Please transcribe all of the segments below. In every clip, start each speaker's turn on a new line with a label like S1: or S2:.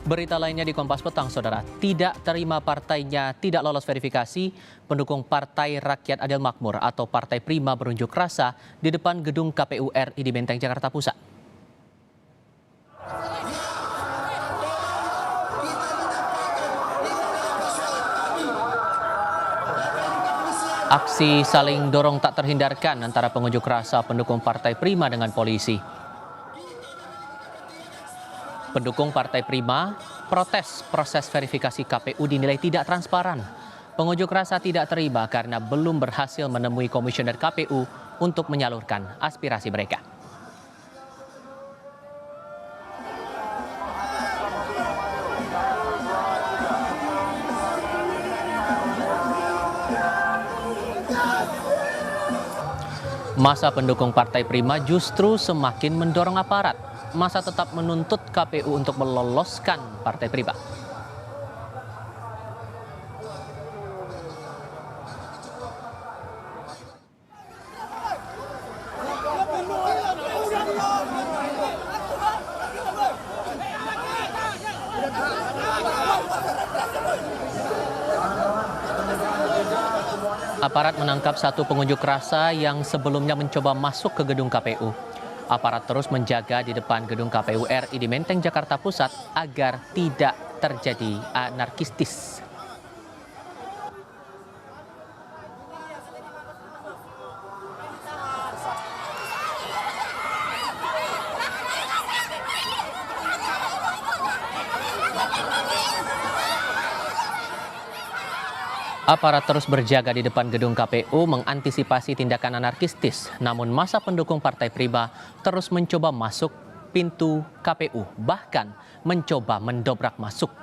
S1: Berita lainnya di Kompas Petang, Saudara. Tidak terima partainya tidak lolos verifikasi, pendukung Partai Rakyat Adil Makmur atau Partai Prima berunjuk rasa di depan gedung KPU RI di Menteng, Jakarta Pusat. Aksi saling dorong tak terhindarkan antara pengunjuk rasa pendukung Partai Prima dengan polisi. Pendukung Partai Prima protes proses verifikasi KPU dinilai tidak transparan. Pengunjuk rasa tidak terima karena belum berhasil menemui komisioner KPU untuk menyalurkan aspirasi mereka. Masa pendukung Partai Prima justru semakin mendorong aparat. Masa tetap menuntut KPU untuk meloloskan Partai Prima. Aparat menangkap satu pengunjuk rasa yang sebelumnya mencoba masuk ke gedung KPU. Aparat terus menjaga di depan gedung KPU RI di Menteng, Jakarta Pusat agar tidak terjadi anarkistis. Aparat terus berjaga di depan gedung KPU mengantisipasi tindakan anarkistis. Namun masa pendukung Partai Prima terus mencoba masuk pintu KPU, bahkan mencoba mendobrak masuk.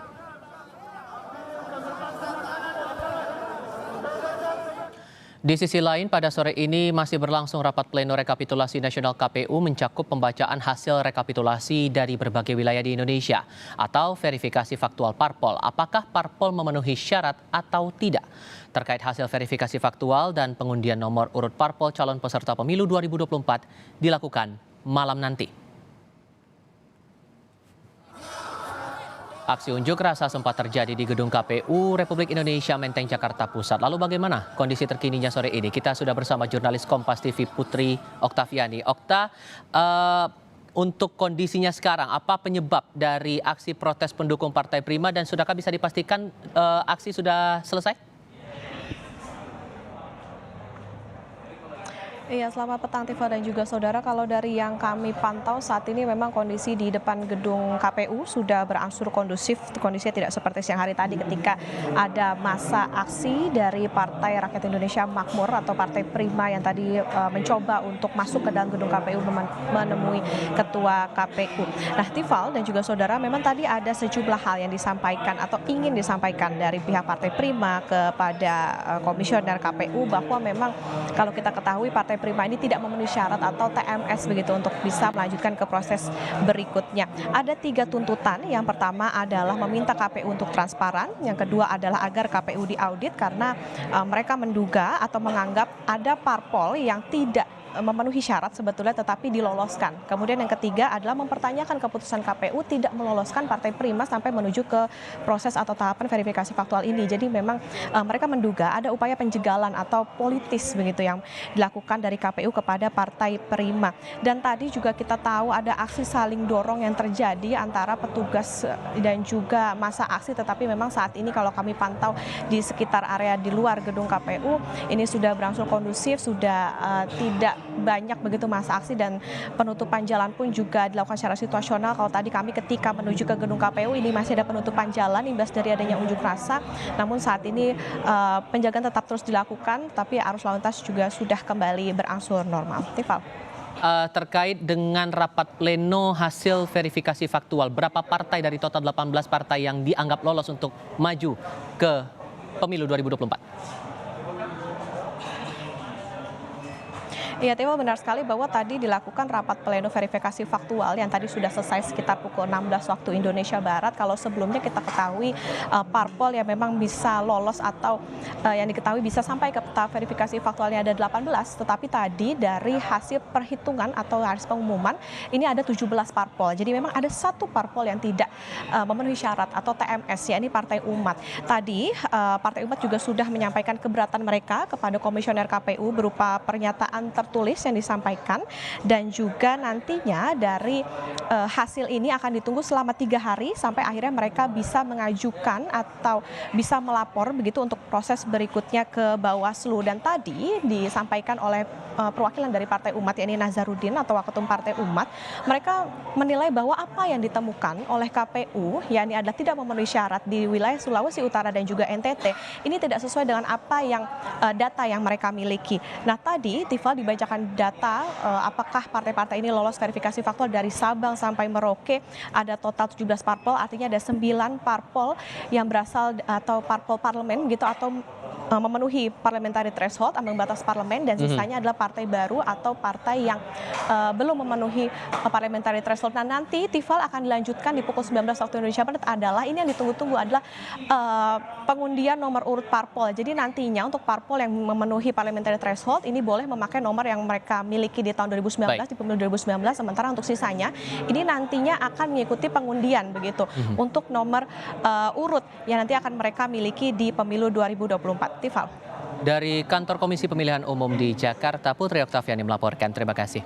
S1: Di sisi lain, pada sore ini masih berlangsung rapat pleno rekapitulasi nasional KPU mencakup pembacaan hasil rekapitulasi dari berbagai wilayah di Indonesia atau verifikasi faktual parpol. Apakah parpol memenuhi syarat atau tidak? Terkait hasil verifikasi faktual dan pengundian nomor urut parpol calon peserta pemilu 2024 dilakukan malam nanti. Aksi unjuk rasa sempat terjadi di gedung KPU Republik Indonesia Menteng, Jakarta Pusat. Lalu bagaimana kondisi terkininya sore ini? Kita sudah bersama jurnalis Kompas TV Putri Oktaviani. Okta, untuk kondisinya sekarang, apa penyebab dari aksi protes pendukung Partai Prima dan sudahkah bisa dipastikan aksi sudah selesai?
S2: Iya, selamat petang Tifa dan juga saudara. Kalau dari yang kami pantau saat ini memang kondisi di depan gedung KPU sudah berangsur kondusif. Kondisinya tidak seperti siang hari tadi ketika ada masa aksi dari Partai Rakyat Indonesia Makmur atau Partai Prima yang tadi mencoba untuk masuk ke dalam gedung KPU menemui Ketua KPU. Nah, Tifal dan juga saudara, memang tadi ada sejumlah hal yang disampaikan atau ingin disampaikan dari pihak Partai Prima kepada komisioner KPU bahwa memang kalau kita ketahui Partai Prima ini tidak memenuhi syarat atau TMS begitu untuk bisa melanjutkan ke proses berikutnya. Ada 3 tuntutan. Yang pertama adalah meminta KPU untuk transparan. Yang kedua adalah agar KPU diaudit karena mereka menduga atau menganggap ada parpol yang tidak memenuhi syarat sebetulnya tetapi diloloskan. Kemudian yang ketiga adalah mempertanyakan keputusan KPU tidak meloloskan Partai Prima sampai menuju ke proses atau tahapan verifikasi faktual ini. Jadi memang mereka menduga ada upaya penjegalan atau politis begitu yang dilakukan dari KPU kepada Partai Prima. Dan tadi juga kita tahu ada aksi saling dorong yang terjadi antara petugas dan juga masa aksi, tetapi memang saat ini kalau kami pantau di sekitar area di luar gedung KPU ini sudah berangsur kondusif, sudah tidak banyak begitu masa aksi dan penutupan jalan pun juga dilakukan secara situasional. Kalau tadi kami ketika menuju ke gedung KPU ini masih ada penutupan jalan imbas dari adanya unjuk rasa. Namun saat ini penjagaan tetap terus dilakukan, tapi arus lalu lintas juga sudah kembali berangsur normal. Tifal.
S1: Terkait dengan rapat pleno hasil verifikasi faktual, berapa partai dari total 18 partai yang dianggap lolos untuk maju ke pemilu 2024?
S2: Iya, Timo, benar sekali bahwa tadi dilakukan rapat pleno verifikasi faktual yang tadi sudah selesai sekitar pukul 16 waktu Indonesia Barat. Kalau sebelumnya kita ketahui parpol yang memang bisa lolos atau yang diketahui bisa sampai ke tahap verifikasi faktualnya ada 18, tetapi tadi dari hasil perhitungan atau hasil pengumuman ini ada 17 parpol. Jadi memang ada satu parpol yang tidak memenuhi syarat atau TMS, yakni Partai Umat. Tadi Partai Umat juga sudah menyampaikan keberatan mereka kepada Komisioner KPU berupa pernyataan tertulis yang disampaikan, dan juga nantinya dari hasil ini akan ditunggu selama 3 hari sampai akhirnya mereka bisa mengajukan atau bisa melapor begitu untuk proses berikutnya ke Bawaslu. Dan tadi disampaikan oleh perwakilan dari Partai Umat, yakni Nazarudin atau Waketum Partai Umat, mereka menilai bahwa apa yang ditemukan oleh KPU yakni adalah tidak memenuhi syarat di wilayah Sulawesi Utara dan juga NTT ini tidak sesuai dengan apa yang data yang mereka miliki. Nah, tadi Tifal dibacakan data apakah partai-partai ini lolos verifikasi faktual dari Sabang sampai Merauke. Ada total 17 parpol, artinya ada 9 parpol yang berasal atau parpol parlemen gitu atau memenuhi parliamentary threshold, ambang batas parlemen, dan sisanya adalah partai baru atau partai yang belum memenuhi parliamentary threshold. Nah, nanti Tifal akan dilanjutkan di pukul 19 waktu Indonesia Barat adalah ini yang ditunggu-tunggu adalah pengundian nomor urut parpol. Jadi nantinya untuk parpol yang memenuhi parliamentary threshold ini boleh memakai nomor yang mereka miliki di tahun 2019 di pemilu 2019, sementara untuk sisanya ini nantinya akan mengikuti pengundian begitu untuk nomor urut yang nanti akan mereka miliki di pemilu 2024. Tifal.
S1: Dari Kantor Komisi Pemilihan Umum di Jakarta, Putri Oktaviani melaporkan. Terima kasih.